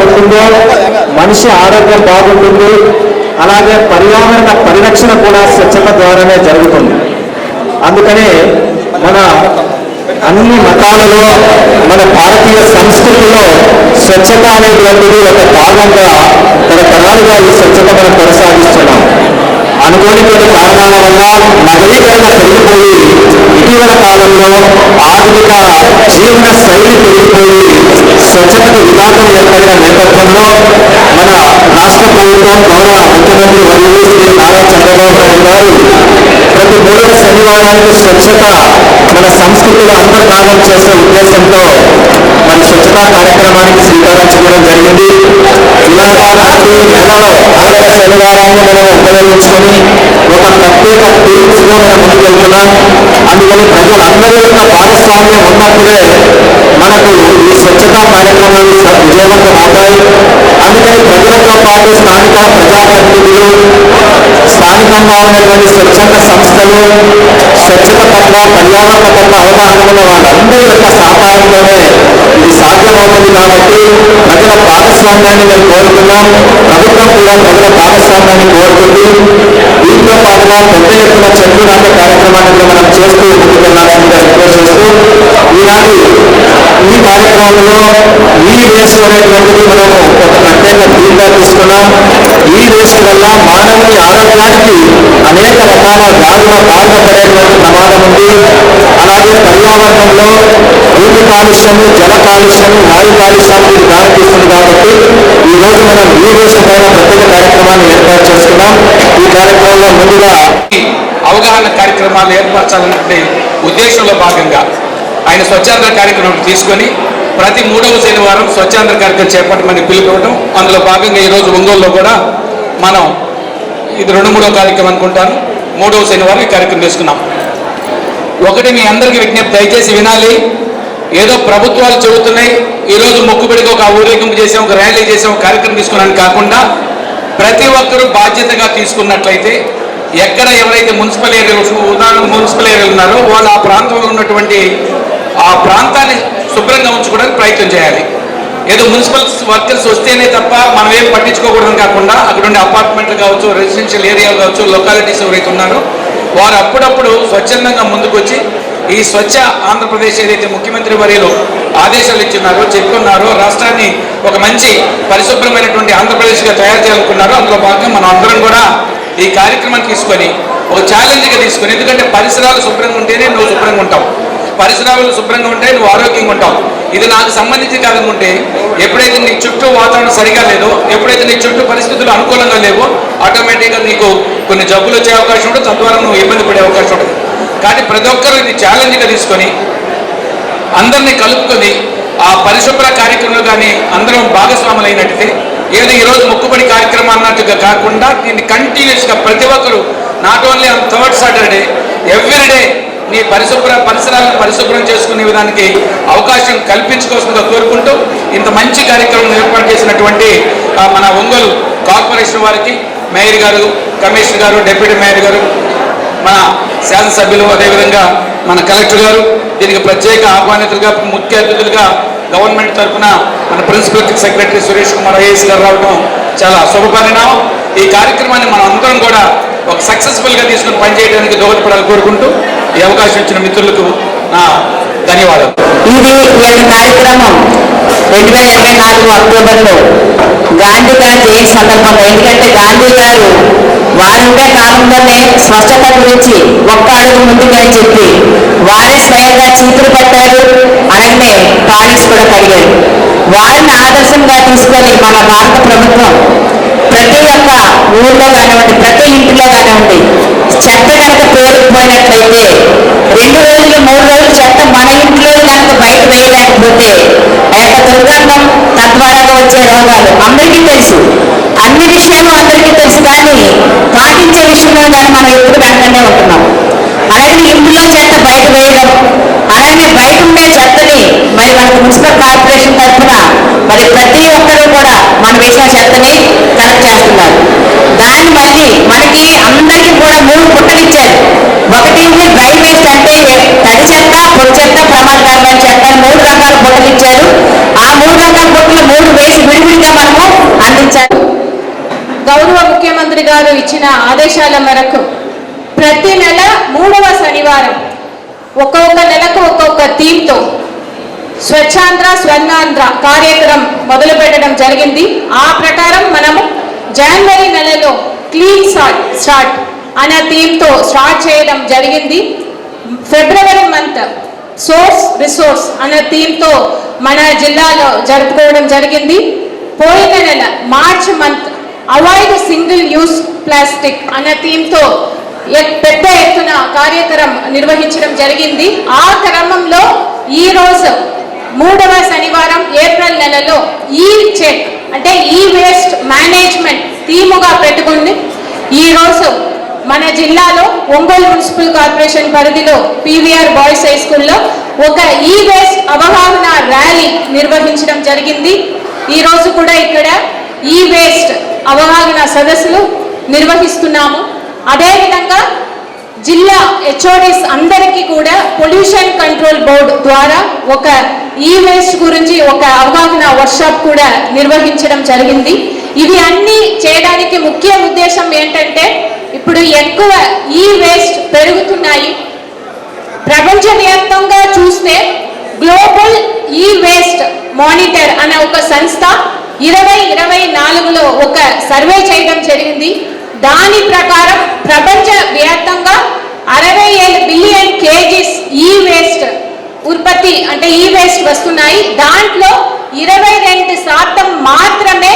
ఉంటుందో మనిషి ఆరోగ్యం బాగుంటుంది, అలాగే పర్యావరణ పరిరక్షణ కూడా స్వచ్ఛత ద్వారానే జరుగుతుంది. అందుకనే మన అన్ని మతాలలో, మన భారతీయ సంస్కృతిలో స్వచ్ఛత అనేటువంటిది ఒక భాగంగా తరతరాలుగా ఈ స్వచ్ఛత మనం కొనసాగిస్తున్నాం. అనుకోని కొన్ని కారణాల వల్ల నగరీకరణ పెరిగిపోయి ఇటీవల కాలంలో ఆధునిక జీవన శైలి పెరిగిపోయి స్వచ్ఛతకు విఘాతం ఏర్పడిన నేపథ్యంలో మన రాష్ట్ర ప్రభుత్వం గౌరవ ముఖ్యమంత్రి వర్యులు శ్రీ నారా చంద్రబాబు నాయుడు గారు ప్రతి 3వ శనివారానికి స్వచ్ఛత మన సంస్కృతిలో అంతర్భాగం చేసే ఉద్దేశంతో మన స్వచ్ఛతా కార్యక్రమానికి శ్రీకారం చుట్టడం జరిగింది. ఇలాగా ప్రతి నెలలో 4వ శనివారాన్ని మనం ఉపయోగించుకొని ఒక ప్రత్యేక టీమ్స్లో మనం ముందుకెళ్తున్నాం. అందుకని ప్రజలందరి యొక్క భాగస్వామ్యం ఉన్నప్పుడే మనకు ఈ స్వచ్ఛతా కార్యక్రమాలు విజయవంతం అవుతాయి. అందుకని ప్రజలతో పాటు స్థానిక ప్రజాప్రతినిధులు, స్థానికంగా ఉన్నటువంటి స్వచ్ఛంద సంస్థలు, స్వచ్ఛత పట్ల పర్యావరణ పట్ల అవగాహన ఉన్న వాళ్ళందరి యొక్క సహకారంతోనే ఇది సాధ్యమవుతుంది. కాబట్టి ప్రజల భాగస్వామ్యాన్ని మేము కోరుతున్నాం. ప్రభుత్వం కూడా ప్రజల భాగస్వామ్యాన్ని కోరుతుంది. దీంతో పాటుగా పెద్ద ఎత్తున చెట్లు నాటే కార్యక్రమాన్ని కూడా మనం చేస్తూ ముందుకెళ్లాల్సిందిగా రిక్వెస్ట్ చేస్తూ ఈనాటి ఈ కార్యక్రమంలో ఈ వేస్ట్ అనేటువంటిది మనము ఒక ప్రత్యేక థీమ్గా తీసుకున్నాం. ఈ వేస్ట్ వల్ల మానవుని ఆరోగ్యానికి అనేక రకాల వ్యాధుల బారిన పడేటువంటి ప్రమాదం ఉంది. అలాగే పర్యావరణంలో భూమి కాలుష్యము, జల కాలుష్యము, వాయు కాలుష్యానికి ఇది దారితీస్తుంది. కాబట్టి ఈ రోజు మనం ఈ వేస్ట్ పైన ప్రత్యేక కార్యక్రమాన్ని ఏర్పాటు చేసుకున్నాం. ఈ కార్యక్రమంలో ముందుగా అవగాహన కార్యక్రమాలు ఏర్పరచాలనే ఉద్దేశంలో భాగంగా ఆయన స్వచ్ఛాంధ్ర కార్యక్రమం తీసుకొని ప్రతి 3వ శనివారం స్వచ్ఛాంధ్ర కార్యక్రమం చేపట్టమని పిలుపుకోవడం, అందులో భాగంగా ఈరోజు ఒంగోలులో కూడా మనం ఇది 2-3వ కార్యక్రమం అనుకుంటాను, 3వ శనివారం ఈ కార్యక్రమం తీసుకున్నాం. ఒకటి మీ అందరికీ విజ్ఞప్తి, దయచేసి వినాలి. ఏదో ప్రభుత్వాలు చెబుతున్నాయి, ఈరోజు మొక్కుబడికి ఒక ఊరేగింపు చేసాం, ఒక ర్యాలీ చేసాం, ఒక కార్యక్రమం తీసుకున్నాను కాకుండా ప్రతి ఒక్కరూ బాధ్యతగా తీసుకున్నట్లయితే ఎక్కడ ఎవరైతే మున్సిపల్ ఏరియాలు, ఉదాహరణకు మున్సిపల్ ఏరియాలు ఉన్నారో వాళ్ళు ఆ ప్రాంతంలో ఉన్నటువంటి ఆ ప్రాంతాన్ని శుభ్రంగా ఉంచుకోవడానికి ప్రయత్నం చేయాలి. ఏదో మున్సిపల్ వర్కర్స్ వస్తేనే తప్ప మనం ఏం పట్టించుకోకూడదని కాకుండా అక్కడ ఉండే అపార్ట్మెంట్లు కావచ్చు, రెసిడెన్షియల్ ఏరియాలు కావచ్చు, లొకాలిటీస్ ఎవరైతే ఉన్నారో వారు అప్పుడప్పుడు స్వచ్ఛందంగా ముందుకు వచ్చి ఈ స్వచ్ఛ ఆంధ్రప్రదేశ్ ఏదైతే ముఖ్యమంత్రి వర్యులు ఆదేశాలు ఇచ్చున్నారో, చెప్పుకున్నారో, రాష్ట్రాన్ని ఒక మంచి పరిశుభ్రమైనటువంటి ఆంధ్రప్రదేశ్గా తయారు చేయాలనుకున్నారో అందులో భాగంగా మనం అందరం కూడా ఈ కార్యక్రమాన్ని తీసుకొని ఒక ఛాలెంజ్గా తీసుకొని, ఎందుకంటే పరిసరాలు శుభ్రంగా ఉంటేనే నువ్వు శుభ్రంగా ఉంటావు, పరిసరాలు శుభ్రంగా ఉంటే నువ్వు ఆరోగ్యంగా ఉంటావు. ఇది నాకు సంబంధించి కాదనుకుంటే ఎప్పుడైతే నీ చుట్టూ వాతావరణం సరిగా లేదో, ఎప్పుడైతే నీ చుట్టూ పరిస్థితులు అనుకూలంగా లేవో ఆటోమేటిక్గా నీకు కొన్ని జబ్బులు వచ్చే అవకాశం ఉంటుంది, తద్వారా నువ్వు ఇబ్బంది పడే అవకాశం ఉంటుంది. కాబట్టి ప్రతి ఒక్కరూ ఇది ఛాలెంజ్గా తీసుకొని అందరినీ కలుపుకొని ఆ పరిశుభ్ర కార్యక్రమంలో కానీ అందరం భాగస్వాములు అయినట్టయితే ఏదో ఈరోజు మొక్కుబడి కార్యక్రమం అన్నట్టుగా కాకుండా దీన్ని కంటిన్యూస్గా ప్రతి ఒక్కరు not only on third Saturday everyday నీ పరిసరాలను పరిశుభ్రం చేసుకునే విధానికి అవకాశం కల్పించుకోవాల్సిందిగా కోరుకుంటూ ఇంత మంచి కార్యక్రమం ఏర్పాటు చేసినటువంటి మన ఒంగోలు కార్పొరేషన్ వారికి, మేయర్ గారు, కమిషనర్ గారు, డిప్యూటీ మేయర్ గారు, మన శాసనసభ్యులు, అదేవిధంగా మన కలెక్టర్ గారు, దీనికి ప్రత్యేక ఆహ్వానితులుగా, ముఖ్య అతిథులుగా గవర్నమెంట్ తరఫున మన principal secretary Suresh Kumar IAS గారు రావడం చాలా శుభపరిణామం. ఈ కార్యక్రమాన్ని మనం అందరం కూడా ఒక సక్సెస్ఫుల్గా తీసుకుని పనిచేయడానికి దోహదపడాలని కోరుకుంటూ ఈ అవకాశం ఇచ్చిన మిత్రులకు నా ధన్యవాదాలు. ఇది కార్యక్రమం 2024 అక్టోబర్లో గాంధీ గారి జయంతి సందర్భంగా, ఎందుకంటే గాంధీ గారు వారుండే కాలంలోనే స్వచ్ఛత గురించి ఒక్క అడుగు ముందుగా చెప్పి వారే స్వయంగా చీపురు పట్టారు, అలాగే టాయిలెట్స్ కూడా కడిగారు. వారిని ఆదర్శంగా తీసుకొని మన భారత ప్రభుత్వం ప్రతి ఒక్క ఊళ్ళో కానివ్వండి, ప్రతి ఇంటిలో కానివ్వండి, చెత్త కనుక పేరుకుపోయినట్లయితే 2 రోజులు 3 రోజులు చెత్త మన ఇంట్లో కనుక బయట వేయలేకపోతే ఆ యొక్క దుర్గంధం, తద్వారా వచ్చే రోగాలు అందరికీ తెలుసు. అన్ని విషయాలు అందరికీ తెలుసు, కానీ పాటించే విషయంలో కానీ మనం ఎప్పుడు వెనకనే ఉంటున్నాం. అలాగే ఇంట్లో చెత్త బయట వేయడం, అలాగే బయట ఉండే చెత్తని మరి మనకు మున్సిపల్ కార్పొరేషన్ తరఫున మరి ప్రతి ఒక్కరూ కూడా మనం వేసిన చెత్తని కలెక్ట్ చేస్తున్నారు. దాన్ని మళ్ళీ మనకి అందరికీ కూడా 3 బుట్టలు ఇచ్చారు. ఒకటి డ్రై వేస్ట్ అంటే తడి చెత్త, పొడి చెత్త, ప్రమాదకరమైన చెత్త 3 రకాల బుట్టలు ఇచ్చారు. ఆ 3 రకాల బుట్టలు 3 వేసి విడివిడిగా గారు ఇచ్చిన ఆదేశాల మేరకు ప్రతి నెల 3వ శనివారం ఒక్కొక్క నెలకు ఒక్కొక్క థీమ్తో స్వచ్ఛాంధ్ర స్వర్ణాంధ్ర కార్యక్రమం మొదలు పెట్టడం జరిగింది. ఆ ప్రకారం మనము జనవరి నెలలో క్లీన్ స్టార్ట్ అనే థీమ్తో స్టార్ట్ చేయడం జరిగింది. ఫిబ్రవరి మంత్ సోర్స్ రిసోర్స్ అనే థీమ్తో మన జిల్లాలో జరుపుకోవడం జరిగింది. పోయిన నెల March month avoid single use plastic అనే థీమ్తో పెద్ద ఎత్తున కార్యక్రమం నిర్వహించడం జరిగింది. ఆ క్రమంలో ఈ రోజు 3వ శనివారం ఏప్రిల్ నెలలో ఈ చెక్ అంటే ఈ వేస్ట్ మేనేజ్మెంట్ థీముగా పెట్టుకుని ఈ రోజు మన జిల్లాలో ఒంగోలు మున్సిపల్ కార్పొరేషన్ పరిధిలో పీవీఆర్ బాయ్స్ హై స్కూల్లో ఒక ఈ వేస్ట్ అవగాహన ర్యాలీ నిర్వహించడం జరిగింది. ఈ రోజు కూడా ఇక్కడ ఈ వేస్ట్ అవగాహన సదస్సులు నిర్వహిస్తున్నాము. అదేవిధంగా జిల్లా హెచ్ఓడిస్ అందరికీ కూడా పొల్యూషన్ కంట్రోల్ బోర్డు ద్వారా ఒక ఈ వేస్ట్ గురించి ఒక అవగాహన వర్క్షాప్ కూడా నిర్వహించడం జరిగింది. ఇవి అన్ని చేయడానికి ముఖ్య ఉద్దేశం ఏంటంటే ఇప్పుడు ఎక్కువ ఈ వేస్ట్ పెరుగుతున్నాయి. ప్రపంచవ్యాప్తంగా చూస్తే గ్లోబల్ ఈ వేస్ట్ మానిటర్ అనే ఒక సంస్థ 2024లో ఒక సర్వే చేయడం జరిగింది. దాని ప్రకారం ప్రపంచ వ్యాప్తంగా 67 బిలియన్ కేజీస్ ఈ వేస్ట్ ఉత్పత్తి అంటే ఈ వేస్ట్ వస్తున్నాయి. దాంట్లో 22% మాత్రమే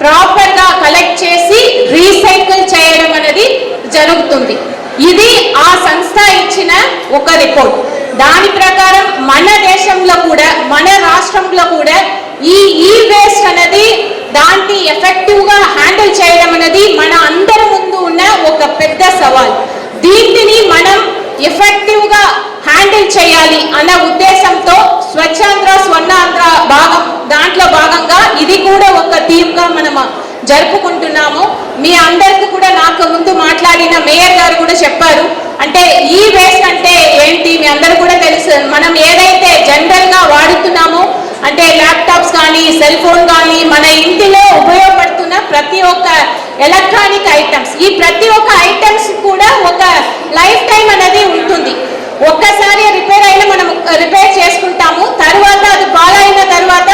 ప్రాపర్గా కలెక్ట్ చేసి రీసైకిల్ చేయడం అనేది జరుగుతుంది. ఇది ఆ సంస్థ ఇచ్చిన ఒక రిపోర్ట్. దాని ప్రకారం మన దేశంలో కూడా మన రాష్ట్రంలో కూడా ఈ వేస్ట్ అనేది దాన్ని ఎఫెక్టివ్గా హ్యాండిల్ చేయడం అనేది మన అందరి ముందు ఉన్న ఒక పెద్ద సవాల్. దీనిని మనం ఎఫెక్టివ్గా హ్యాండిల్ చేయాలి అన్న ఉద్దేశంతో స్వచ్ఛాంధ్ర స్వర్ణాంధ్ర దాంట్లో భాగంగా ఇది కూడా ఒక థీమ్గా మనం జరుపుకుంటున్నాము. మీ అందరికీ కూడా నాకు ముందు మాట్లాడిన మేయర్ గారు కూడా చెప్పారు. అంటే ఈ వేస్ట్ అంటే ఏంటి మీ అందరూ కూడా తెలుసు. మనం ఏదైతే జనరల్గా వాడుతున్నామో అంటే ల్యాప్టాప్స్ కానీ సెల్ ఫోన్ కానీ మన ఇంటిలో ఉపయోగపడుతున్న ప్రతి ఒక్క ఎలక్ట్రానిక్ ఐటమ్స్ ఈ ప్రతి ఒక్క ఐటమ్స్ కూడా ఒక లైఫ్ టైం అనేది ఉంటుంది. ఒక్కసారి రిపేర్ అయినా మనం రిపేర్ చేసుకుంటాము, తర్వాత అది పాలైన తర్వాత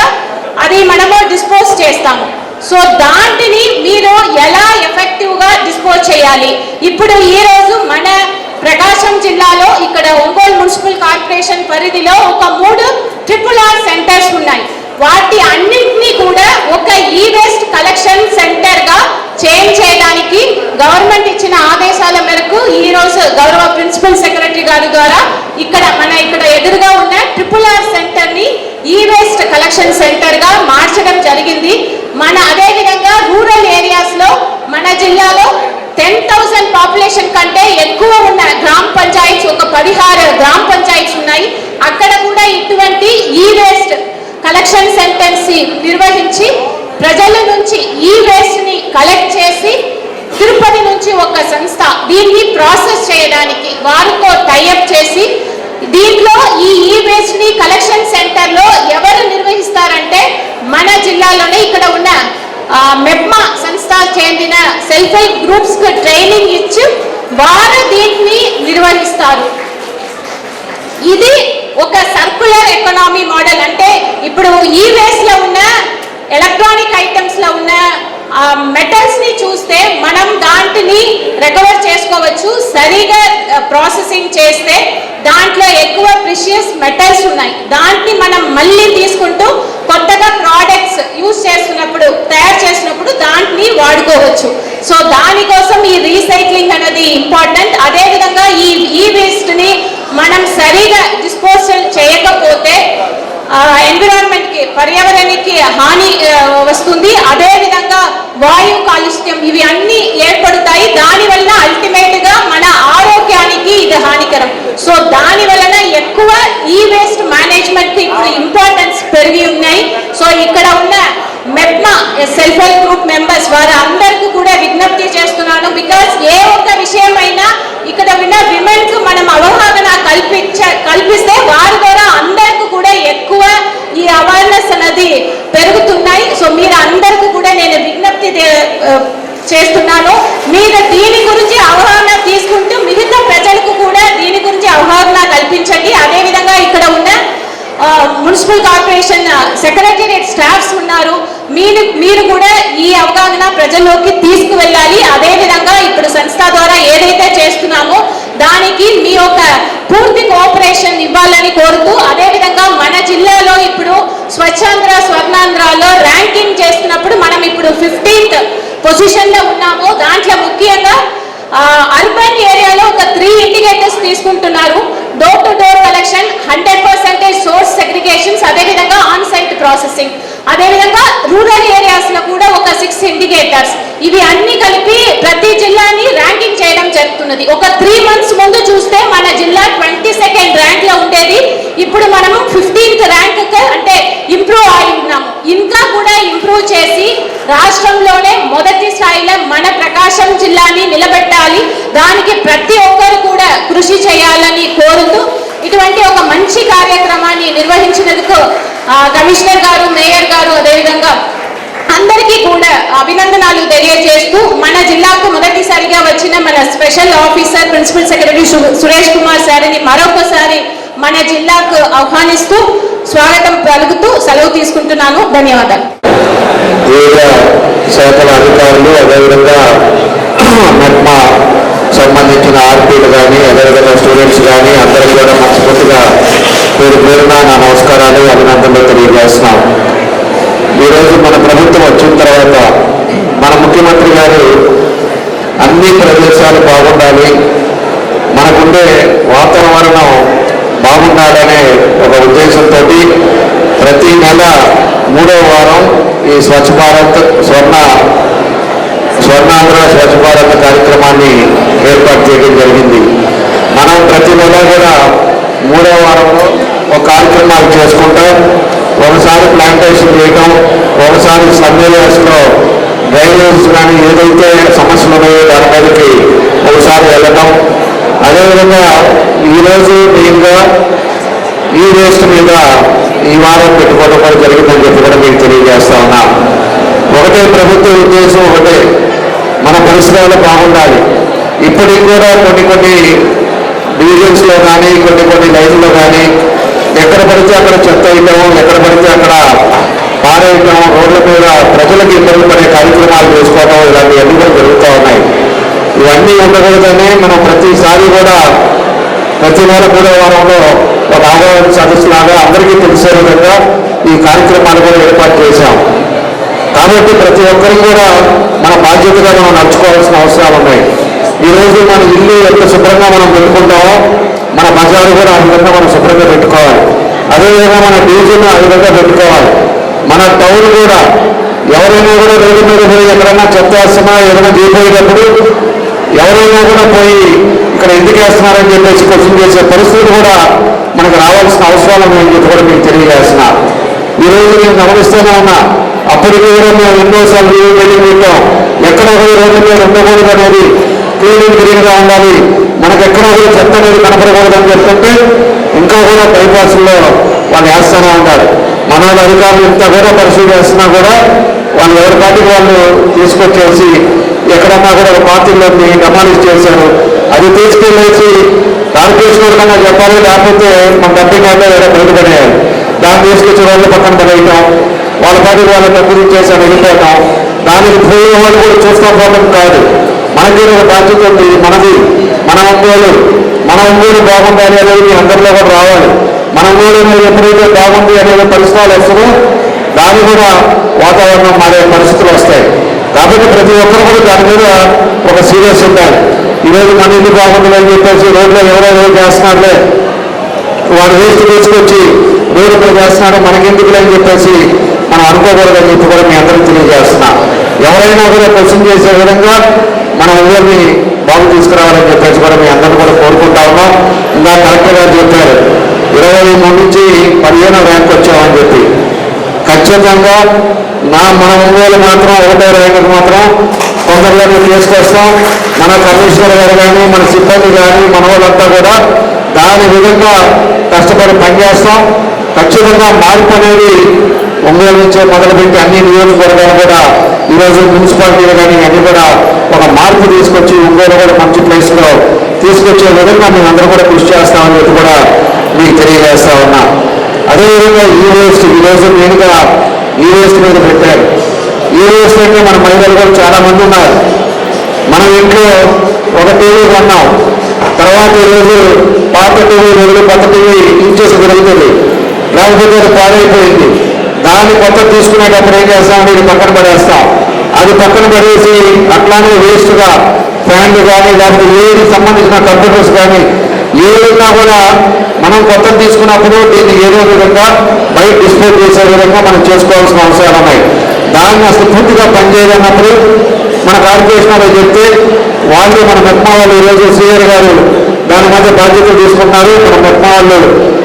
అది మనము డిస్పోజ్ చేస్తాము. సో దాంటిని మీరు ఎలా ఎఫెక్టివ్గా డిస్పోజ్ చేయాలి. ఇప్పుడు ఈ రోజు మన ప్రకాశం జిల్లాలో ఇక్కడ ఒంగోలు మున్సిపల్ కార్పొరేషన్ పరిధిలో ఒక 3 RRR సెంటర్స్ ఉన్నాయి. వాటి అన్నింటినీ కూడా ఒక ఈ వేస్ట్ కలెక్షన్ సెంటర్గా చేంజ్ చేయడానికి గవర్నమెంట్ ఇచ్చిన ఆదేశాల మేరకు ఈ రోజు గౌరవ ప్రిన్సిపల్ సెక్రటరీ గారి ద్వారా ఇక్కడ ఎదురుగా ఉన్న RRR సెంటర్ని ఈ వేస్ట్ కలెక్షన్ సెంటర్గా మార్చడం జరిగింది. అదేవిధంగా రూరల్ ఏరియాస్లో మన జిల్లాలో 10,000 పాపులేషన్ కంటే ఎక్కువ ఉన్న గ్రామ పంచాయత్స్ ఒక 16 గ్రామ పంచాయత్స్ ఉన్నాయి. అక్కడ కూడా ఇటువంటి ఈ వేస్ట్ కలెక్షన్ సెంటర్స్ నిర్వహించి ప్రజల నుంచి ఈ వేస్ట్ ని కలెక్ట్ చేసి తిరుపతి నుంచి ఒక సంస్థ దీన్ని ప్రాసెస్ చేయడానికి వారితో టైఅప్ చేసి దీంట్లో ఈ వేస్ట్ ని కలెక్షన్ సెంటర్ లో ఎవరు నిర్వహిస్తారంటే మన జిల్లాలోనే ఇక్కడ ఉన్న మెప్మా సంస్థకు చెందిన సెల్ఫ్ హెల్ప్ గ్రూప్స్ కు ట్రైనింగ్ ఇచ్చి వారు దీన్ని నిర్వహిస్తారు. ఇది ఒక సర్క్యులర్ ఎకనామీ మోడల్. అంటే ఇప్పుడు ఈ వేస్ట్ లో ఉన్న ఎలక్ట్రానిక్ ఐటమ్స్ లో ఉన్న మెటల్స్ ని చూస్తే మనం దాంట్ని రికవర్ చేసుకోవచ్చు. సరిగా ప్రాసెసింగ్ చేస్తే దాంట్లో ఎక్కువ ప్రిషియస్ మెటల్స్ ఉన్నాయి. దాన్ని మనం మళ్ళీ తీసుకుంటూ కొత్తగా ప్రోడక్ట్స్ యూజ్ చేస్తున్నప్పుడు తయారు చేసినప్పుడు దాన్ని వాడుకోవచ్చు. సో దానికోసం ఈ రీసైక్లింగ్ అనేది ఇంపార్టెంట్. అదేవిధంగా ఈ వేస్ట్ ని మనం సరిగా డిస్పోజల్ చేయకపోతే ఎన్విరాన్మెంట్ కి పర్యావరణానికి హాని వస్తుంది. అదేవిధంగా వాయు కాలుష్యం ఇవి అన్ని ఏర్పడతాయి. దానివల్ల అల్టిమేట్ గా మన ఆరోగ్యానికి ఇది హానికరం. సో దాని వలన ఎక్కువ ఈ వేస్ట్ మేనేజ్మెంట్ కి ఇప్పుడు ఇంపార్టెన్స్ పెరిగి ఉన్నాయి. సో ఇక్కడ ఉన్న MEPMA self help group members వారు అందరికీ కూడా విజ్ఞప్తి చేస్తున్నాను. బికాస్ ఏ ఒక్క విషయమైనా ఇక్కడ ఉన్న విమెన్ కు మనం అవగాహన కల్పిస్తే వారి ద్వారా అందరికీ కూడా ఎక్కువ ఈ అవేర్నెస్ అనేది పెరుగుతున్నాయి. సో మీరు అందరికీ కూడా నేను విజ్ఞప్తి చేస్తున్నాను. మీరు దీని గురించి అవగాహన తీసుకుంటూ మిగతా ప్రజలకు కూడా దీని గురించి అవగాహన కల్పించండి. అదేవిధంగా ఇక్కడ ఉన్న మున్సిపల్ కార్పొరేషన్ సెక్రటేరియట్ స్టాఫ్స్ ఉన్నారు, మీరు కూడా ఈ అవగాహన ప్రజల్లోకి తీసుకువెళ్ళాలి. అదేవిధంగా ఇప్పుడు సంస్థ ద్వారా ఏదైతే చేస్తున్నామో దానికి మీ యొక్క పూర్తి కోఆపరేషన్ ఇవ్వాలని కోరుతూ, అదేవిధంగా మన జిల్లాలో ఇప్పుడు స్వచ్ఛాంధ్ర స్వర్ణాంధ్రలో ర్యాంకింగ్ చేస్తున్నప్పుడు మనం ఇప్పుడు 15th పొజిషన్లో ఉన్నాము. దాంట్లో ముఖ్యంగా అర్బన్ ఏరియాలో ఒక 3 ఇండికేటర్స్ తీసుకుంటున్నారు. Door to door collection, 100% source segregations, అదేవిధంగా ఆన్ సైట్ ప్రాసెసింగ్, అదేవిధంగా రూరల్ ఏరియాస్ లో కూడా ఒక 6 ఇండికేటర్స్. ఇవి అన్ని కలిపి ప్రతి జిల్లాని ర్యాంకింగ్ చేయడం జరుగుతున్నది. ఒక 3 months ముందు చూస్తే మన జిల్లా 22nd ర్యాంక్ లో ఉండేది. ఇప్పుడు మనము 15th ర్యాంక్ అంటే ఇంప్రూవ్ అయి ఉన్నాము. ఇంకా కూడా ఇంప్రూవ్ చేసి రాష్ట్రంలోనే మొదటి స్థాయిలో మన ప్రకాశం జిల్లాని నిలబెట్టాలి. దానికి ప్రతి ఒక్కరు కూడా కృషి చేయాలని కోరుతూ ఇటువంటి ఒక మంచి కార్యక్రమాన్ని నిర్వహించినందుకు కమిషనర్ గారు, మేయర్ గారు, అదేవిధంగా అందరికీ కూడా అభినందనలు తెలియజేస్తూ మన జిల్లాకు మొదటిసారిగా వచ్చిన మన special officer principal secretary Suresh Kumar సార్ని మరొకసారి మన జిల్లాకు ఆహ్వానిస్తూ స్వాగతం పలుకుతూ సెలవు తీసుకుంటున్నాను. ధన్యవాదాలు. వివిధ శాఖల అధికారులు, అదేవిధంగా మెట్మా సంబంధించిన ఆర్పీలు కానీ, అదేవిధంగా స్టూడెంట్స్ కానీ అందరికీ కూడా మనస్ఫూర్తిగా పేరున నా నమస్కారాలు, అభినందనలు తెలియజేస్తున్నాం. ఈరోజు మన ప్రభుత్వం వచ్చిన తర్వాత మన ముఖ్యమంత్రి గారు అన్ని ప్రదేశాలు బాగుండాలి, మనకుండే వాతావరణం బాగుండాలనే ఒక ఉద్దేశంతో ప్రతి నెల 3వ వారం ఈ స్వచ్ఛ భారత్ స్వర్ణాంధ్ర స్వచ్ఛ భారత్ కార్యక్రమాన్ని ఏర్పాటు చేయడం జరిగింది. మనం ప్రతి నెల కూడా 3వ వారంలో ఒక కార్యక్రమాలు చేసుకుంటాం. ఒకసారి ప్లాంటేషన్ చేయటం, ఒకసారి సమ్మేళనలో డ్రైనేజ్ కానీ ఏదైతే సమస్యలు ఉన్నాయో దాని మీదకి ఒకసారి వెళ్ళటం. అదేవిధంగా ఈరోజు మెయిన్గా ఈ వేస్ట్ మీద ఈ వారం పెట్టుకోవడం కూడా జరిగిందని చెప్పి కూడా మీకు తెలియజేస్తా ఉన్నా. ఒకటే ప్రభుత్వ ఉద్దేశం, ఒకటే మన పరిసరాలు బాగుండాలి. ఇప్పటికి కూడా కొన్ని డివిజన్స్లో కానీ కొన్ని లైన్లో కానీ ఎక్కడ పడితే అక్కడ చెత్త వేయటం, ఎక్కడ పడితే అక్కడ పారేయటం, రోడ్ల మీద ప్రజలకు ఇబ్బంది పడే కార్యక్రమాలు చేసుకోవడం, ఇలాంటివన్నీ కూడా జరుగుతూ ఉన్నాయి. ఇవన్నీ ఉండకూడదని మనం ప్రతిసారి కూడా ప్రతి నెల 3వ వారంలో ఒక అవగాహన సదస్సు లాగా అందరికీ తెలిసే విధంగా ఈ కార్యక్రమాలు కూడా ఏర్పాటు చేశాం. కాబట్టి ప్రతి ఒక్కరికి కూడా మన బాధ్యతగా మనం నడుచుకోవాల్సిన అవసరాలు ఉన్నాయి. ఈరోజు మన ఇల్లు ఎంత శుభ్రంగా మనం పెట్టుకుంటామో మన బజారు కూడా ఆ విధంగా మనం శుభ్రంగా పెట్టుకోవాలి. అదేవిధంగా మన డివిజన్ ఆ విధంగా పెట్టుకోవాలి. మన టౌన్ కూడా ఎవరైనా కూడా రోడ్డు మీద పోయి ఎక్కడైనా చెత్త వేస్తున్నా, ఏదైనా దిగిపోయేటప్పుడు ఎవరైనా కూడా పోయి ఇక్కడ ఎందుకు వేస్తున్నారని చెప్పేసి క్వశ్చన్ చేసే పరిస్థితులు కూడా మనకు రావాల్సిన అవసరాలు ఉన్నాయని చెప్పి కూడా మీకు తెలియజేస్తున్నా. ఈరోజు నేను గమనిస్తూనే ఉన్నా, అప్పటికి కూడా మేము ఎన్నోసార్లు మీటింగ్ పెట్టాం. ఎక్కడ కూడా రోడ్డు మీద ఉండకూడదు అనేది, క్లీనింగ్ క్లీన్గా ఉండాలి, మనకు ఎక్కడ కూడా చెత్త అనేది కనపడకూడదు అని చెప్తుంటే ఇంకా కూడా బైపాస్లో వాళ్ళు వేస్తూనే ఉంటారు. మన అధికారులు ఇంత కూడా పరిశీలిస్తున్నా కూడా వాళ్ళు ఎవరి పార్టీకి వాళ్ళు తీసుకొచ్చేసి ఎక్కడన్నా కూడా ఒక పార్టీలోని డమాలిష్ చేశారు. అది తీసుకెళ్ళేసి కార్పొరేషన్ కన్నా చెప్పాలి, లేకపోతే మన డబ్బింగ్ అంటే ఏదో బయటపడేయాలి. దాన్ని తీసుకొచ్చి వాళ్ళు పక్కన పడేయటం, వాళ్ళ పార్టీకి వాళ్ళ డబ్బులు ఇచ్చేసారు వెళ్ళిపోతాం. దానికి పోయే వాళ్ళు కూడా చూసుకోకపోవడం కాదు. మనకి ఒక బాధ్యత ఉంది. మన ఒంగోలు బాగుండాలి అనేది మీ అందరిలో కూడా రావాలి. మన ఒంగోలు ఎప్పుడైతే బాగుంది అనేది పరిసరాలు వస్తుందో దాని కూడా వాతావరణం మారే పరిస్థితులు వస్తాయి. కాబట్టి ప్రతి ఒక్కరు కూడా దాని మీద ఒక సీరియస్ ఉండాలి. ఈరోజు మన ఇల్లు బాగుంటుంది అని చెప్పేసి రోడ్లో ఎవరో చేస్తున్నారులే, వాడు వేస్ట్ తీసుకొచ్చి రోడ్డు మీద చేస్తున్నాడు మనకెందుకు అని చెప్పేసి మనం అనుకోకూడదని చెప్పి కూడా మీ అందరికీ తెలియజేస్తున్నా. ఎవరైనా కూడా క్వశ్చన్ చేసే విధంగా మన ఊరిని బాగు తీసుకురావాలని చెప్పేసి కూడా మీ అందరినీ కూడా కోరుకుంటా ఉన్నాం. ఇంకా కలెక్టర్ గారు చెప్పారు 23 నుంచి 15వ ర్యాంక్ వచ్చామని చెప్పి. ఖచ్చితంగా మన ఒంగోలు మాత్రం 1వ ర్యాంకు మాత్రం తొందరగా తీసుకొస్తాం. మన కమిషనర్ గారు కానీ, మన సిబ్బంది కానీ, మన వాళ్ళంతా కూడా దాని విధంగా కష్టపడి పనిచేస్తాం. ఖచ్చితంగా మార్పు అనేది ఒంగోలు నుంచే మొదలుపెట్టి అన్ని నియోజకవర్గాలు కూడా ఈ ఈరోజు మున్సిపాలిటీలు కానీ అన్ని కూడా ఒక మార్పు తీసుకొచ్చి ఒంగోలు కూడా మంచి ప్లేస్లో తీసుకొచ్చే విధంగా మేము అందరూ కూడా కృషి చేస్తామని చెప్పి కూడా మీకు తెలియజేస్తా ఉన్నా. అదేవిధంగా ఈ వేస్ట్ ఈరోజు మెయిన్గా ఈ వేస్ట్ మీద పెట్టారు. ఈ వేస్ట్ అంటే మన మహిళలు కూడా చాలా మంది ఉన్నారు. మనం ఇంట్లో ఒక టీవీ కొన్నాం, తర్వాత ఈరోజు పాత టీవీ వదిలి కొత్త టీవీ ఇంచేసి జరుగుతుంది, లేకపోతే అది పాడైపోయింది. దాన్ని కొత్త తీసుకునేటప్పుడు ఏం చేస్తాం, ఇది పక్కన పడేస్తాం. అది పక్కన పడేసి అట్లానే వేస్ట్గా ఫ్యాన్లు కానీ లేకపోతే ఏది సంబంధించిన కంప్యూటర్స్ కానీ ఏదైనా కూడా మనం కొత్త తీసుకున్నప్పుడు దీన్ని ఏదో విధంగా బయట డిస్పోజ్ చేసే విధంగా మనం చేసుకోవాల్సిన అవసరాలు ఉన్నాయి. దాన్ని అసలు పూర్తిగా పనిచేయనప్పుడు మన కార్పొరేషన్ వాళ్ళు చెప్తే వాళ్ళు మన మెప్మా వాళ్ళు ఈరోజు సీఆర్ గారు దాని మధ్య బాధ్యతలు తీసుకున్నారు. మన మెప్మా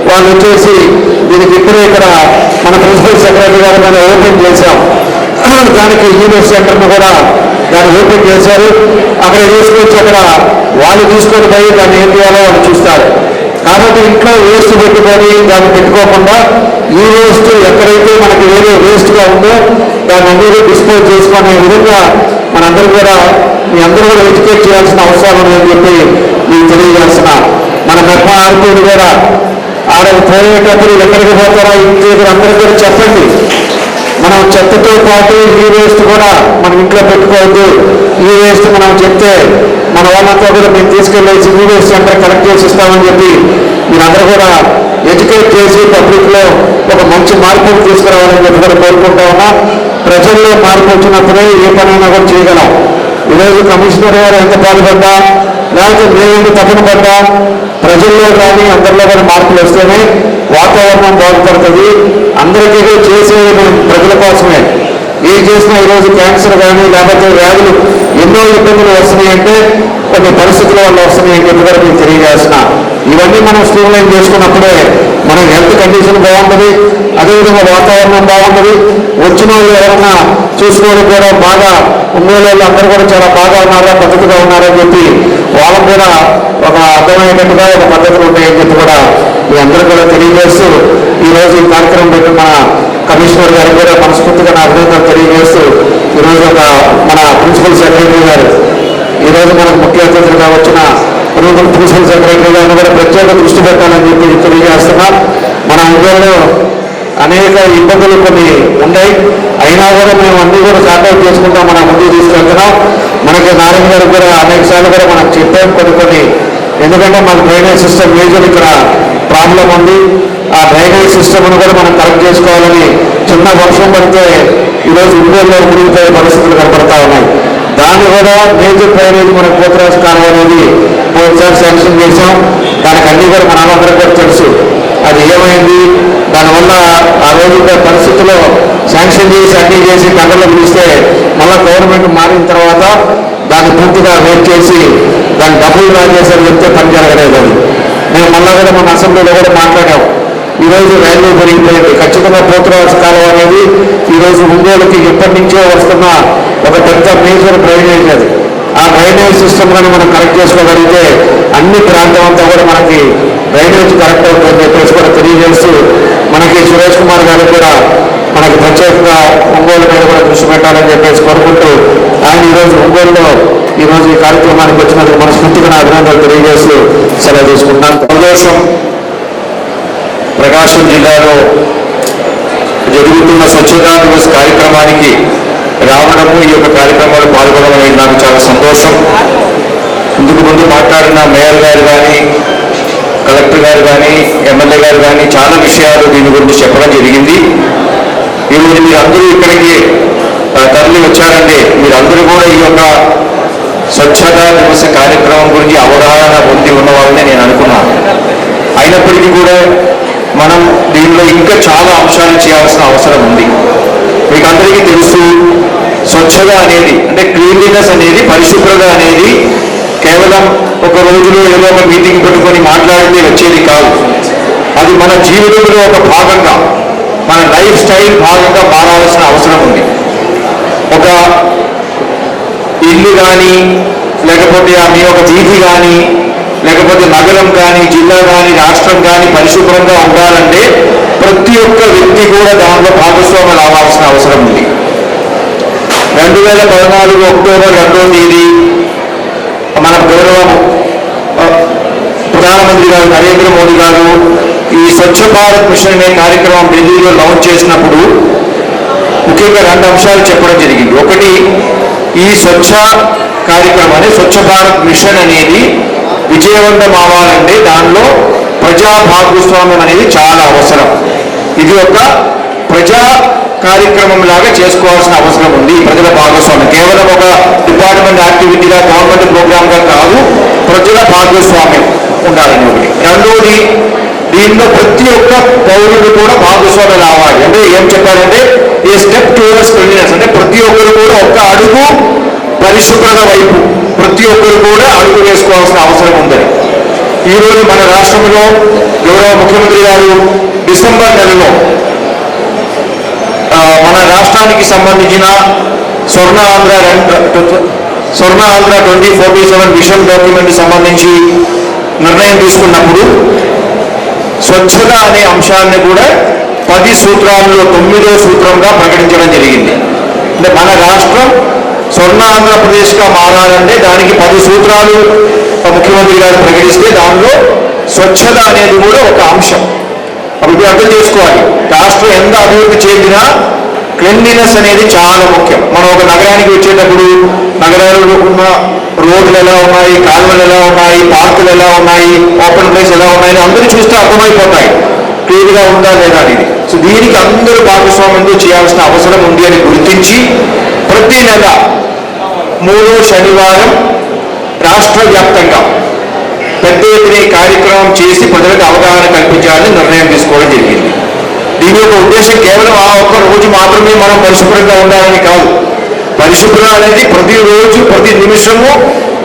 వాళ్ళు వచ్చేసి దీనికి ఇక్కడ మన ప్రిన్సిపల్ సెక్రటరీ గారు మనం ఓపెన్ చేశాం. దానికి యూనివర్సిటీ సెంటర్ను కూడా దాన్ని ఓపెన్ చేశారు. అక్కడ తీసుకొచ్చి అక్కడ వాళ్ళు తీసుకొని పోయి దాన్ని ఏం చేయాలో వాళ్ళు చూస్తారు. కాబట్టి ఇంట్లో వేస్ట్ పెట్టుకొని దాన్ని పెట్టుకోకుండా ఈ వేస్ట్ ఎక్కడైతే మనకి వేరే వేస్ట్గా ఉందో దాన్ని అందరూ డిస్పోజ్ చేసుకునే విధంగా మనందరూ కూడా మీ అందరూ కూడా ఎడ్యుకేట్ చేయాల్సిన అవసరం ఉందని చెప్పి మీకు తెలియజేస్తున్నా. మన మెప్ప ఆర్పీలు కూడా ఆడ పోయేటప్పుడు ఎక్కడికి పోతారో ఇంటి దగ్గర అందరూ కూడా చెప్పండి. మనం చెత్తతో పాటు ఈ వేస్ట్ కూడా మనం ఇంట్లో పెట్టుకోవద్దు. ఈ వేస్ట్ మనం చెప్తే మన వాళ్ళంతా కూడా మేము తీసుకెళ్ళేసి ఈ వేస్ట్ సెంటర్ కలెక్ట్ చేసి ఇస్తామని చెప్పి మీరందరూ కూడా ఎడ్యుకేట్ చేసి పబ్లిక్లో ఒక మంచి మార్పులు తీసుకురావాలని చెప్పి కూడా కోరుకుంటా ఉన్నా. ప్రజల్లో మార్పు వచ్చినప్పుడే ఏ పనైనా కూడా చేయగలం. ఈరోజు కమిషనర్ గారు ఎంత పాల్పడ్డా లేకపోతే మేము తప్పన పడ్డా ప్రజల్లో కానీ అందరిలో కానీ మార్పులు వస్తేనే వాతావరణం బాగుపడుతుంది. అందరికీ చేసేది మేము ప్రజల కోసమే. ఏం చేసినా ఈరోజు క్యాన్సర్ కానీ లేకపోతే వ్యాధులు ఎన్నో ఇబ్బందులు వస్తున్నాయంటే కొన్ని పరిస్థితుల వల్ల వస్తున్నాయని చెప్పి కూడా మీకు తెలియజేస్తున్నా. ఇవన్నీ మనం స్ట్రీమ్లైన్ చేసుకున్నప్పుడే మన హెల్త్ కండిషన్ బాగుంటుంది, అదేవిధంగా వాతావరణం బాగుంటుంది. వచ్చిన వాళ్ళు ఎవరన్నా చూసుకోవడం కూడా బాగా ఒంగోలు వాళ్ళు అందరూ కూడా చాలా బాగా ఉన్నారా, పద్ధతిగా ఉన్నారని చెప్పి వాళ్ళకు కూడా ఒక అర్థమయ్యేటట్టుగా ఒక పద్ధతులు ఉంటాయని చెప్పి కూడా మీ అందరూ కూడా తెలియజేస్తూ ఈరోజు ఈ కార్యక్రమం పెట్టి మన కమిషనర్ గారికి కూడా మనస్ఫూర్తిగా నా అభినందనలు తెలియజేస్తూ ఈరోజు ఒక మన ప్రిన్సిపల్ సెక్రటరీ గారు ఈరోజు మనకు ముఖ్య అతిథులుగా వచ్చిన ప్రిన్సిపల్ సెక్రటరీ గారిని కూడా ప్రత్యేక దృష్టి పెట్టాలని చెప్పి తెలియజేస్తున్నాం. మన ఊళ్ళో అనేక ఇబ్బందులు కొన్ని ఉన్నాయి, అయినా కూడా మేము అన్నీ కూడా సార్ట్అవుట్ చేసుకుంటాం, మనం ముందుకు తీసుకెళ్తున్నాం. మనకి నారాయణ గారు కూడా అనేక సార్లు కూడా మనకు చెప్పాం కొన్ని ఎందుకంటే మనకు డ్రైనేజ్ సిస్టమ్ మేజర్ ఇక్కడ ప్రాబ్లం ఉంది. ఆ డ్రైనేజ్ సిస్టమ్ను కూడా మనం కరెక్ట్ చేసుకోవాలని చిన్న వర్షం పడితే ఈరోజు ఇండియాలో మునిగిపోయే పరిస్థితులు కనపడతా ఉన్నాయి. దాన్ని కూడా మేజర్ డ్రైనేజ్ మన పోతరాజు కాలం అనేది ఒకసారి శాంక్షన్ చేశాం. దానికి అన్ని కూడా మన అందరికీ కూడా తెలుసు అది ఏమైంది. దానివల్ల ఆ రోజు పరిస్థితుల్లో శాంక్షన్ చేసి అన్నీ చేసి టెండర్లు పిలిస్తే మళ్ళీ గవర్నమెంట్ మారిన తర్వాత దాన్ని పూర్తిగా వెయిట్ చేసి దాన్ని డబ్బులు డ్రా చేశారు చెప్తే పని జరగలేదు. అది మేము మళ్ళా కూడా మన అసెంబ్లీలో కూడా మాట్లాడాము. ఈరోజు వాల్యూ పెరిగిపోయింది. ఖచ్చితంగా పోతరాజు కాలం అనేది ఈరోజు ఒంగోలుకి ఎప్పటి నుంచో వస్తున్న ఒక పెద్ద మేజర్ డ్రైనేజ్. అది ఆ డ్రైనేజ్ సిస్టమ్ కానీ మనం కరెక్ట్ చేసుకోగలిగితే అన్ని ప్రాంతం అంతా కూడా మనకి డ్రైనేజ్ కరెక్ట్ అవుతుందని చెప్పేసి కూడా తెలియజేస్తూ మనకి సురేష్ కుమార్ గారు కూడా మనకి ప్రత్యేకంగా ఒంగోలు మీద కూడా దృష్టి పెట్టాలని చెప్పేసి కోరుకుంటూ ఆయన ఈరోజు ఒంగోలులో ఈరోజు ఈ కార్యక్రమానికి వచ్చినందుకు మనస్ఫూర్తిగా నా అభినందనలు తెలియజేస్తూ సెలవు తీసుకుంటున్నాను. ప్రదేశం ప్రకాశం జిల్లాలో జరుగుతున్న స్వచ్ఛతా దివస్ కార్యక్రమానికి రావడము, ఈ యొక్క కార్యక్రమాలు పాల్గొనడం అనేది నాకు చాలా సంతోషం. ఇందుకు ముందు మాట్లాడిన మేయర్ గారు కానీ, కలెక్టర్ గారు కానీ, ఎమ్మెల్యే గారు కానీ చాలా విషయాలు దీని గురించి చెప్పడం జరిగింది. ఈరోజు మీరందరూ ఇక్కడికి తరలి వచ్చారంటే మీరందరూ కూడా ఈ యొక్క స్వచ్ఛతా దివస కార్యక్రమం గురించి అవగాహన పొంది ఉన్న వాళ్ళని నేను అనుకున్నాను. అయినప్పటికీ కూడా మనం దీనిలో ఇంకా చాలా అంశాలు చేయాల్సిన అవసరం ఉంది. మీకు అందరికీ తెలుసు, స్వచ్ఛత అనేది అంటే క్లీన్లీనెస్ అనేది, పరిశుభ్రత అనేది కేవలం ఒక రోజులో ఏదో ఒక మీటింగ్ పెట్టుకొని మాట్లాడితే వచ్చేది కాదు. అది మన జీవితంలో ఒక భాగంగా, మన లైఫ్ స్టైల్ భాగంగా మారాల్సిన అవసరం ఉంది. ఒక ఇల్లు కానీ, లేకపోతే మీ ఒక వీధి కానీ, లేకపోతే నగరం కానీ, జిల్లా కానీ, రాష్ట్రం కానీ పరిశుభ్రంగా ఉండాలంటే ప్రతి ఒక్క వ్యక్తి కూడా దానిలో భాగస్వామ్యం రావాల్సిన అవసరం ఉంది. 2014 అక్టోబర్ 2వ తేదీ మన గౌరవ ప్రధానమంత్రి గారు నరేంద్ర మోదీ గారు ఈ స్వచ్ఛ భారత్ మిషన్ అనే కార్యక్రమం ఢిల్లీలో లాంచ్ చేసినప్పుడు ముఖ్యంగా 2 అంశాలు చెప్పడం జరిగింది. ఒకటి, ఈ స్వచ్ఛ కార్యక్రమాన్ని స్వచ్ఛ భారత్ మిషన్ అనేది విజయవంతం అవ్వాలంటే దానిలో ప్రజా భాగస్వామ్యం అనేది చాలా అవసరం. ఇది ఒక ప్రజా కార్యక్రమం లాగా చేసుకోవాల్సిన అవసరం ఉంది. ప్రజల భాగస్వామ్యం కేవలం ఒక డిపార్ట్మెంట్ యాక్టివిటీగా గవర్నమెంట్ ప్రోగ్రామ్గా కాదు, ప్రజల భాగస్వామ్యం ఉండాలని ఒకటి. రెండవది, దీనిలో ప్రతి ఒక్క పౌరుడు కూడా భాగస్వామ్యం రావాలి. అంటే ఏం చెప్పారంటే ఏ స్టెప్ టువర్డ్స్ క్లీన్లీనెస్, అంటే ప్రతి ఒక్కరు కూడా ఒక్క అడుగు పరిశుభ్రత వైపు ప్రతి ఒక్కరు కూడా అడుగు వేసుకోవాల్సిన అవసరం ఉందని. ఈరోజు మన రాష్ట్రంలో గౌరవ ముఖ్యమంత్రి గారు డిసెంబర్ నెలలో మన రాష్ట్రానికి సంబంధించిన స్వర్ణ ఆంధ్ర 2047 విజన్ డాక్యుమెంట్ సంబంధించి నిర్ణయం తీసుకున్నప్పుడు స్వచ్ఛత అనే అంశాన్ని కూడా 10 సూత్రాల్లో 9వ సూత్రంగా ప్రకటించడం జరిగింది. అంటే మన రాష్ట్రం స్వర్ణ ఆంధ్రప్రదేశ్గా మారాలంటే దానికి 10 సూత్రాలు ముఖ్యమంత్రి గారు ప్రకటిస్తే దానిలో స్వచ్ఛత అనేది కూడా ఒక అంశం. అప్పుడు అర్థం చేసుకోవాలి, రాష్ట్రం ఎంత అభివృద్ధి చెందినా క్లీన్లీనెస్ అనేది చాలా ముఖ్యం. మనం ఒక నగరానికి వచ్చేటప్పుడు నగరాల్లో ఉన్న రోడ్లు ఎలా ఉన్నాయి, కాలువలు ఎలా ఉన్నాయి, పార్కులు ఎలా ఉన్నాయి, ఓపెన్ ప్లేస్ ఎలా ఉన్నాయని అందరూ చూస్తే అర్థమైపోతాయి క్లియర్గా ఉందా లేదా అనేది. సో దీనికి అందరూ భాగస్వామ్యంతో చేయాల్సిన అవసరం ఉంది అని గుర్తించి ప్రతి నెల 3వ శనివారం రాష్ట్ర వ్యాప్తంగా పెద్ద ఎత్తున కార్యక్రమం చేసి ప్రజలకు అవగాహన కల్పించాలని నిర్ణయం తీసుకోవడం జరిగింది. దీని యొక్క ఉద్దేశం కేవలం ఆ ఒక్క రోజు మాత్రమే మనం పరిశుభ్రంగా ఉండాలని కాదు. పరిశుభ్రత అనేది ప్రతిరోజు ప్రతి నిమిషము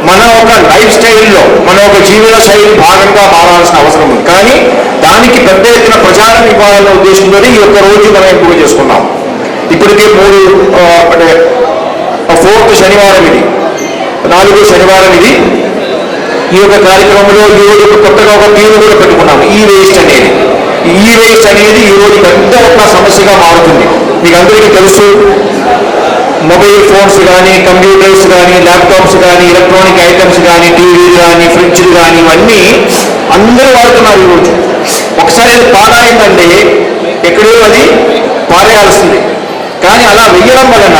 మన ఒక లైఫ్ స్టైల్లో మన ఒక జీవన శైలి భాగంగా మారాల్సిన అవసరం ఉంది. కానీ దానికి పెద్ద ఎత్తున ప్రచారం ఇవ్వాలన్న ఉద్దేశంతోనే ఈ ఒక్క రోజు మనం ఎంపిక చేసుకున్నాం. ఇప్పటికే 4వ శనివారం ఇది, 4వ శనివారం ఇది. ఈ యొక్క కార్యక్రమంలో ఈరోజు కొత్తగా ఒక థీమ్ కూడా పెట్టుకున్నాము, ఈ వేస్ట్ అనేది. ఈ వేస్ట్ అనేది ఈరోజు పెద్ద ఒక సమస్యగా మారుతుంది. మీకు అందరికీ తెలుసు, మొబైల్ ఫోన్స్ కానీ, కంప్యూటర్స్ కానీ, ల్యాప్టాప్స్ కానీ, ఎలక్ట్రానిక్ ఐటమ్స్ కానీ, టీవీలు కానీ, ఫ్రిడ్జ్లు కానీ, ఇవన్నీ అందరూ వాడుతున్నారు ఈరోజు. ఒకసారి అది పాడైందంటే ఎక్కడో అది పారేయాల్సింది. కానీ అలా వేయడం వలన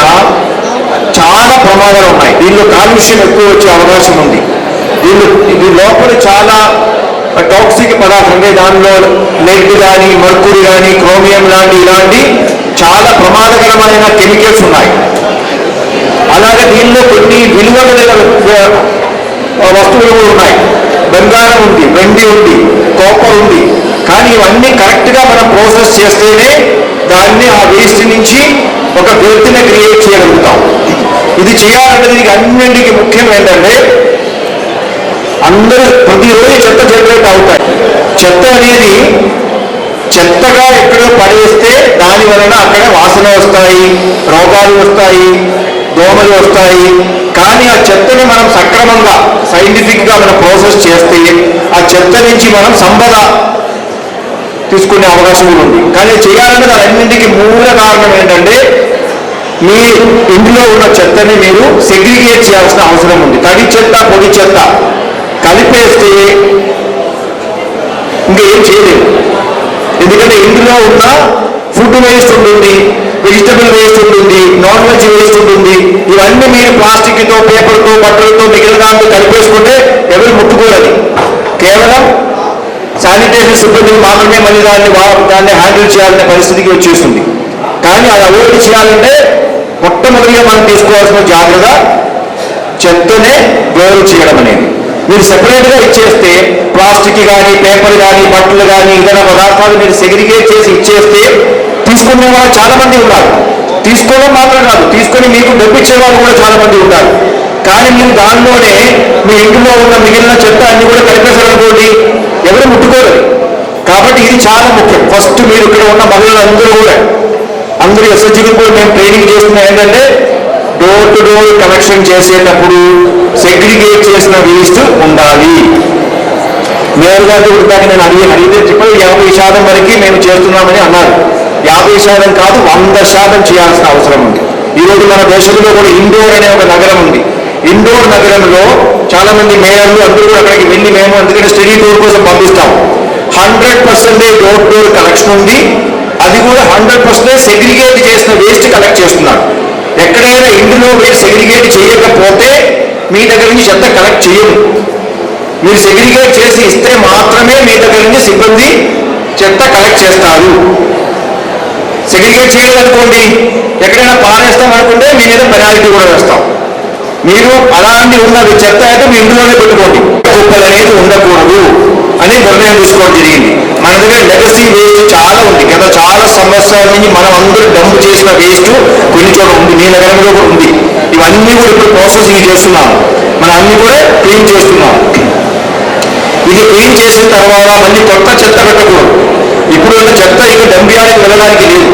చాలా ప్రమాదాలు ఉన్నాయి. దీనిలో కాలుష్యం ఎక్కువ వచ్చే అవకాశం ఉంది. దీని లోపల చాలా టాక్సిక్ పదార్థం అంటే దానిలో లెడ్ కానీ, మర్కురీ కానీ, క్రోమియం ఇలాంటి చాలా ప్రమాదకరమైన కెమికల్స్ ఉన్నాయి. అలాగే దీనిలో కొన్ని విలువల వస్తువులు కూడా ఉన్నాయి. బంగారం ఉంది, వెండి ఉంది, కాపర్ ఉంది. కానీ ఇవన్నీ కరెక్ట్గా మనం ప్రాసెస్ చేస్తేనే దాన్ని ఆ వేస్ట్ నుంచి ఒక వ్యక్తిని క్రియేట్ చేయగలుగుతాం. ఇది చేయాలంటే దీనికి అన్నింటికి ముఖ్యం ఏంటంటే అందరూ ప్రతిరోజు చెత్త జనరేట్ అవుతాయి. చెత్త అనేది చెత్తగా ఎక్కడో పడేస్తే దాని వలన అక్కడ వాసన వస్తాయి, రోగాలు వస్తాయి, దోమలు వస్తాయి. కానీ ఆ చెత్తని మనం సక్రమంగా సైంటిఫిక్గా మనం ప్రాసెస్ చేస్తే ఆ చెత్త నుంచి మనం సంపద తీసుకునే అవకాశం కూడా ఉంది. కానీ చేయాలంటే దాని అన్నింటికి మూల కారణం ఏంటంటే మీ ఇంట్లో ఉన్న చెత్తని మీరు సెగ్రిగేట్ చేయాల్సిన అవసరం ఉంది. తడి చెత్త, పొడి చెత్త కలిపేస్తే ఇంకేం చేయలేదు. ఎందుకంటే ఇందులో ఉన్న ఫుడ్ వేస్ట్ ఉంటుంది, వెజిటబుల్ వేస్ట్ ఉంటుంది, నాన్ వెజ్ వేస్ట్ ఉంటుంది. ఇవన్నీ మీరు ప్లాస్టిక్తో, పేపర్తో, బట్టలతో మిగిలిన దాంతో కలిపేసుకుంటే ఎవరు ముట్టుకోలేదు. కేవలం శానిటేషన్ సిబ్బందికి మాత్రమే మళ్ళీ దాన్ని హ్యాండిల్ చేయాలనే పరిస్థితికి వచ్చేస్తుంది. కానీ అది అవాయిడ్ చేయాలంటే మొట్టమొదటిగా మనం తీసుకోవాల్సిన జాగ్రత్త చెత్తనే వేరు చేయడం అనేది. మీరు సెపరేట్గా ఇచ్చేస్తే ప్లాస్టిక్ కానీ, పేపర్ కానీ, బట్టలు కానీ, ఇతర పదార్థాలు మీరు సెగ్రిగేట్ చేసి ఇచ్చేస్తే తీసుకునే వాళ్ళు చాలా మంది ఉన్నారు. తీసుకోవడం మాత్రం కాదు, తీసుకొని మీకు డబ్బిచ్చే వాళ్ళు కూడా చాలా మంది ఉంటారు. కానీ మీరు దానిలోనే మీ ఇంట్లో ఉన్న మిగిలిన చెత్త అన్ని కూడా కలిపేశారనుకోండి, ఎవరు ముట్టుకోరు. కాబట్టి ఇది చాలా ముఖ్యం. ఫస్ట్ మీరు ఇక్కడ ఉన్న మహిళలందరూ కూడా అందరూ ఎస్ఎస్జీకి కూడా మేము ట్రైనింగ్ చేస్తున్నా ఏంటంటే డోర్ టు డోర్ కలెక్షన్ చేసేటప్పుడు సెగ్రిగేట్ చేసిన వేస్ట్ ఉండాలి. మేయర్ గారి దాకా నేను అడిగితే చెప్పి 50% వరకు మేము చేస్తున్నామని అన్నారు. 50% కాదు, 100% చేయాల్సిన అవసరం ఉంది. ఈరోజు మన దేశంలో కూడా ఇండోర్ అనే ఒక నగరం ఉంది. ఇండోర్ నగరంలో చాలా మంది మేయర్లు అందరూ కూడా అక్కడికి వెళ్ళి మేము అందుకని స్టడీ టూర్ కోసం పంపిస్తాం. 100% డోర్ టు డోర్ కలెక్షన్ ఉంది. అది కూడా 100% సెగ్రిగేట్ చేసిన వేస్ట్ కలెక్ట్ చేస్తున్నారు. ఎక్కడైనా ఇందులో మీరు సెగ్రిగేట్ చేయకపోతే మీ దగ్గర నుంచి చెత్త కలెక్ట్ చేయము. మీరు సెగ్రిగేట్ చేసి ఇస్తే మాత్రమే మీ దగ్గర నుంచి సిబ్బంది చెత్త కలెక్ట్ చేస్తారు. సెగ్రిగేట్ చేయలేదనుకోండి, ఎక్కడైనా పారేస్తాం అనుకుంటే మీ మీద పెనాల్టీ కూడా వేస్తాం. మీరు అలాంటి ఉన్నది చెత్త అయితే మీ ఇంట్లోనే పెట్టుకోండి. కుప్పలు అనేది ఉండకూడదు అని నిర్ణయం తీసుకోవడం జరిగింది. మన దగ్గర లెగసీ వేస్ట్ చాలా ఉంది. గత చాలా సంవత్సరాల నుంచి మనం అందరూ డంప్ చేసిన వేస్ట్ కొన్ని చోట ఉంది. మీ నగరంలో కూడా ఉంది. ఇవన్నీ కూడా ఇప్పుడు ప్రాసెసింగ్ చేస్తున్నాం. మనం అన్ని కూడా క్లీన్ చేస్తున్నాం. ఇది క్లీన్ చేసిన తర్వాత మళ్ళీ కొత్త చెత్త పెట్టకూడదు. ఇప్పుడు ఉన్న చెత్త ఇక డంపియానికి వెళ్ళడానికి లేదు.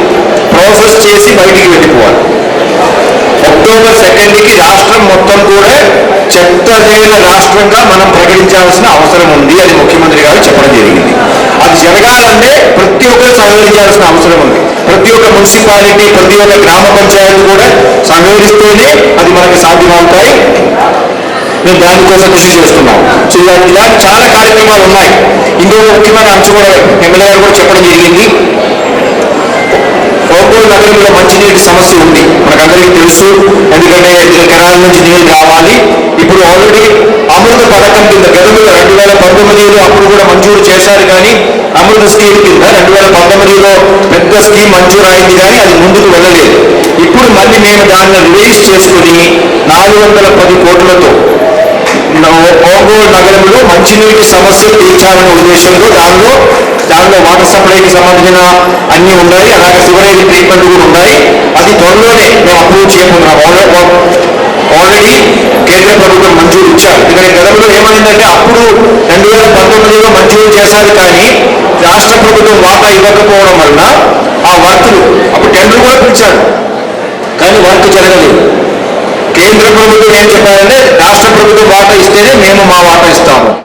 ప్రాసెస్ చేసి బయటికి వెళ్ళిపోవాలి. అక్టోబర్ 2కి రాష్ట్రం మొత్తం కూడా చెత్త లేని రాష్ట్రంగా మనం ప్రకటించాల్సిన అవసరం ఉంది. అది ముఖ్యమంత్రి గారు చెప్పడం జరిగింది. అది జరగాలంటే ప్రతి ఒక్కరు సహకరించాల్సిన అవసరం ఉంది. ప్రతి ఒక్క మున్సిపాలిటీ, ప్రతి ఒక్క గ్రామ పంచాయతీ కూడా సహకరిస్తేనే అది మనకి సాధ్యమవుతాయి. మేము దానికోసం కృషి చేస్తున్నాం. సో ఇలాంటి చాలా కార్యక్రమాలు ఉన్నాయి. ఇంకొక ముఖ్యమైన అంశం కూడా ఎమ్మెల్యే గారు కూడా చెప్పడం జరిగింది. ఒంగోలు నగరంలో మంచినీటి సమస్య ఉంది, మనకందరికీ తెలుసు. ఎందుకంటే కెనాల్ నుంచి నీళ్ళు రావాలి. ఇప్పుడు ఆల్రెడీ అమృత పథకం కింద గతంలో 2019లో అప్పుడు కూడా మంజూరు చేశారు. కానీ అమృత స్కీమ్ కింద 2019లో పెద్ద స్కీమ్ మంజూరు అయింది, కానీ అది ముందుకు వెళ్ళలేదు. ఇప్పుడు మళ్ళీ మేము దాన్ని రిలీజ్ చేసుకుని 410 కోట్లతో ఒంగోలు నగరంలో మంచినీటి సమస్యలు తీర్చాలనే ఉద్దేశంలో దానిలో వాటర్ సప్లైకి సంబంధించిన అన్ని ఉన్నాయి. అలాగే సివరేజ్ ట్రీట్మెంట్ కూడా ఉన్నాయి. అది త్వరలోనే మేము అప్రూవ్ చేయబోతున్నాం. ఆల్రెడీ కేంద్ర ప్రభుత్వం మంజూరు ఇచ్చారు. ఎందుకంటే గతంలో ఏమైందంటే అప్పుడు 2019లో మంజూరు చేశారు, కానీ రాష్ట్ర ప్రభుత్వం వాటా ఇవ్వకపోవడం వలన ఆ వర్కులు అప్పుడు టెండర్ కూడా పిలిచారు, కానీ వర్క్ జరగలేదు. కేంద్ర ప్రభుత్వం ఏం చెప్పారంటే రాష్ట్ర ప్రభుత్వం వాటా ఇస్తేనే మేము మా వాటా ఇస్తాము.